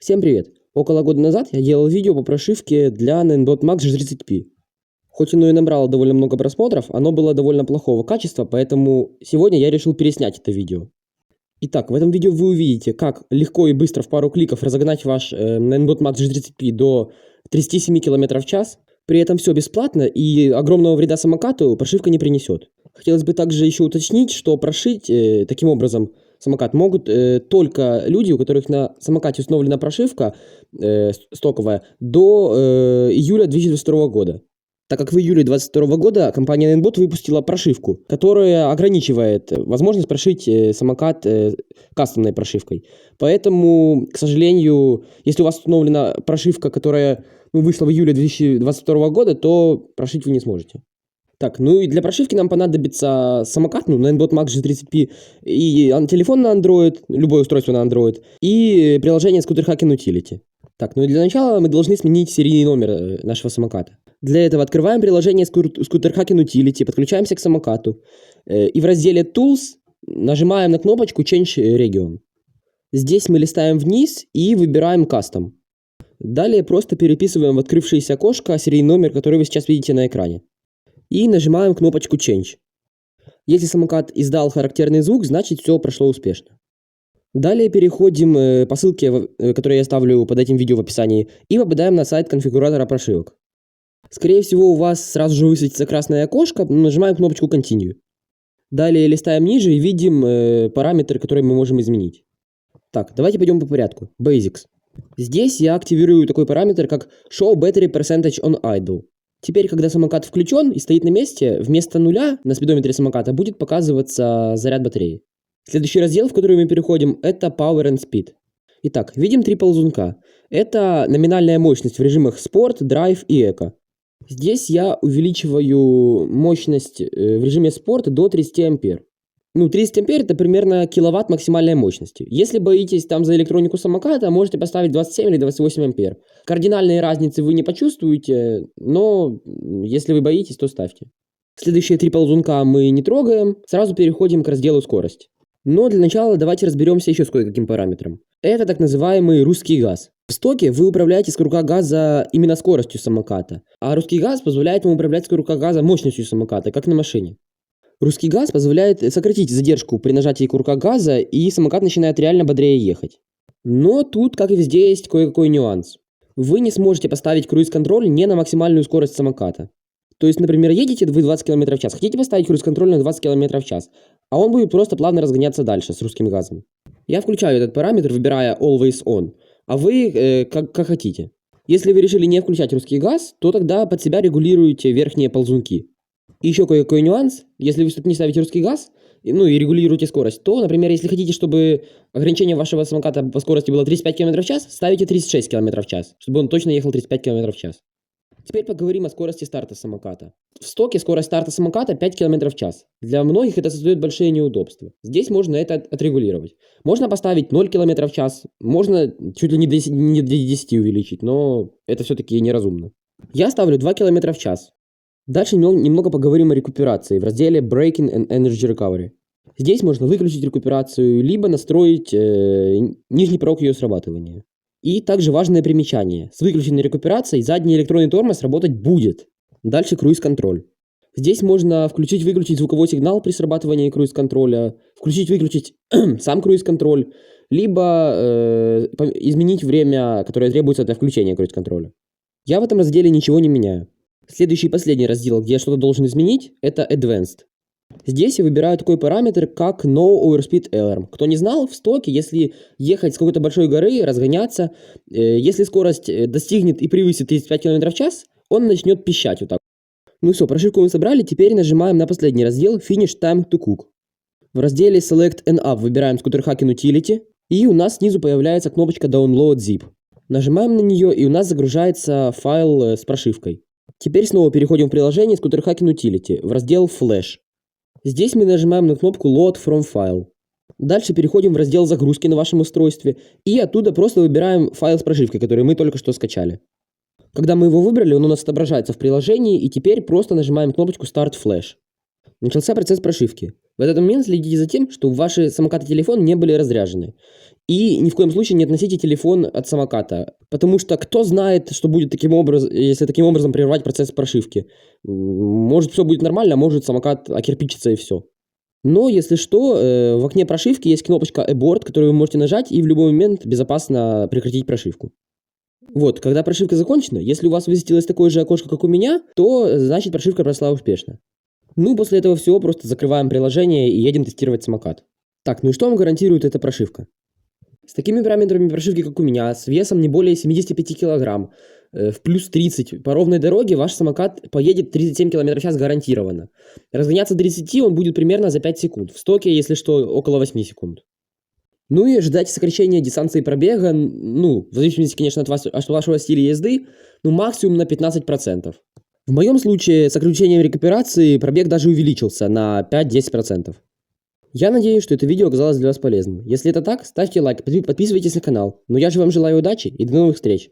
Всем привет! Около года назад я делал видео по прошивке для Ninebot Max G30P. Хоть оно и набрало довольно много просмотров, оно было довольно плохого качества, поэтому сегодня я решил переснять это видео. Итак, в этом видео вы увидите, как легко и быстро в пару кликов разогнать ваш Ninebot Max G30P до 37 км в час. При этом все бесплатно и огромного вреда самокату прошивка не принесет. Хотелось бы также еще уточнить, что прошить таким образом самокат могут только люди, у которых на самокате установлена прошивка стоковая до июля 2022 года. Так как в июле 2022 года компания Ninebot выпустила прошивку, которая ограничивает возможность прошить самокат кастомной прошивкой. Поэтому, к сожалению, если у вас установлена прошивка, которая вышла в июле 2022 года, то прошить вы не сможете. Так, ну и для прошивки нам понадобится самокат, Ninebot Max G30P, и телефон на Android, любое устройство на Android, и приложение Scooter Hacking Utility. Так, ну и для начала мы должны сменить серийный номер нашего самоката. Для этого открываем приложение Scooter Hacking Utility, подключаемся к самокату, и в разделе Tools нажимаем на кнопочку Change Region. Здесь мы листаем вниз и выбираем Custom. Далее просто переписываем в открывшееся окошко серийный номер, который вы сейчас видите на экране. И нажимаем кнопочку Change. Если самокат издал характерный звук, значит все прошло успешно. Далее переходим по ссылке, которую я оставлю под этим видео в описании, и попадаем на сайт конфигуратора прошивок. Скорее всего, у вас сразу же высветится красное окошко, нажимаем кнопочку Continue. Далее листаем ниже и видим параметры, которые мы можем изменить. Так, давайте пойдем по порядку. Basics. Здесь я активирую такой параметр, как Show Battery Percentage on Idle. Теперь, когда самокат включен и стоит на месте, вместо нуля на спидометре самоката будет показываться заряд батареи. Следующий раздел, в который мы переходим, это Power and Speed. Итак, видим три ползунка. Это номинальная мощность в режимах Sport, Drive и Eco. Здесь я увеличиваю мощность в режиме Sport до 30 ампер. 30 ампер это примерно киловатт максимальной мощности. Если боитесь там за электронику самоката, можете поставить 27 или 28 ампер. Кардинальной разницы вы не почувствуете, но если вы боитесь, то ставьте. Следующие три ползунка мы не трогаем, сразу переходим к разделу скорость. Но для начала давайте разберемся еще с кое-каким параметром. Это так называемый русский газ. В стоке вы управляете с рука газа именно скоростью самоката, а русский газ позволяет вам управлять с рука газа мощностью самоката, как на машине. Русский газ позволяет сократить задержку при нажатии курка газа, и самокат начинает реально бодрее ехать. Но тут, как и везде, есть кое-какой нюанс. Вы не сможете поставить круиз-контроль не на максимальную скорость самоката. То есть, например, едете вы 20 км в час, хотите поставить круиз-контроль на 20 км в час, а он будет просто плавно разгоняться дальше с русским газом. Я включаю этот параметр, выбирая Always On, а вы как хотите. Если вы решили не включать русский газ, то тогда под себя регулируете верхние ползунки. И еще кое-какой нюанс, если вы не ставите русский газ, и регулируете скорость, то, например, если хотите, чтобы ограничение вашего самоката по скорости было 35 км в час, ставите 36 км в час, чтобы он точно ехал 35 км в час. Теперь поговорим о скорости старта самоката. В стоке скорость старта самоката 5 км в час. Для многих это создает большие неудобства. Здесь можно это отрегулировать. Можно поставить 0 км в час, можно чуть ли не до 10 увеличить, но это все-таки неразумно. Я ставлю 2 км в час. Дальше немного поговорим о рекуперации в разделе Braking and Energy Recovery. Здесь можно выключить рекуперацию, либо настроить нижний порог ее срабатывания. И также важное примечание. С выключенной рекуперацией задний электронный тормоз работать будет. Дальше круиз-контроль. Здесь можно включить-выключить звуковой сигнал при срабатывании круиз-контроля, включить-выключить сам круиз-контроль, либо изменить время, которое требуется для включения круиз-контроля. Я в этом разделе ничего не меняю. Следующий и последний раздел, где я что-то должен изменить, это Advanced. Здесь я выбираю такой параметр, как No Overspeed Alarm. Кто не знал, в стоке, если ехать с какой-то большой горы, разгоняться, если скорость достигнет и превысит 35 км в час, он начнет пищать вот так. Ну все, прошивку мы собрали, теперь нажимаем на последний раздел Finish Time to Cook. В разделе Select and Up выбираем Scooter Hacking Utility, и у нас снизу появляется кнопочка Download Zip. Нажимаем на нее, и у нас загружается файл с прошивкой. Теперь снова переходим в приложение Scooter Hacking Utility, в раздел Flash. Здесь мы нажимаем на кнопку Load from File. Дальше переходим в раздел загрузки на вашем устройстве, и оттуда просто выбираем файл с прошивкой, который мы только что скачали. Когда мы его выбрали, он у нас отображается в приложении, и теперь просто нажимаем кнопочку Start Flash. Начался процесс прошивки. В этот момент следите за тем, чтобы ваши самокат и телефон не были разряжены. И ни в коем случае не относите телефон от самоката, потому что кто знает, что будет таким образом, если таким образом прервать процесс прошивки. Может, все будет нормально, а может, самокат окирпичится и все. Но, если что, в окне прошивки есть кнопочка Abort, которую вы можете нажать и в любой момент безопасно прекратить прошивку. Вот, когда прошивка закончена, если у вас высветилось такое же окошко, как у меня, то значит прошивка прошла успешно. Ну, после этого всего просто закрываем приложение и едем тестировать самокат. Так, ну и что вам гарантирует эта прошивка? С такими параметрами прошивки, как у меня, с весом не более 75 кг, в плюс 30, по ровной дороге ваш самокат поедет 37 км в час гарантированно. Разгоняться до 30 он будет примерно за 5 секунд. В стоке, если что, около 8 секунд. Ну и ждать сокращения дистанции пробега, ну, в зависимости, конечно, от вашего стиля езды, ну, максимум на 15%. В моем случае с отключением рекуперации пробег даже увеличился на 5-10%. Я надеюсь, что это видео оказалось для вас полезным. Если это так, ставьте лайк, подписывайтесь на канал. Но я же вам желаю удачи и до новых встреч!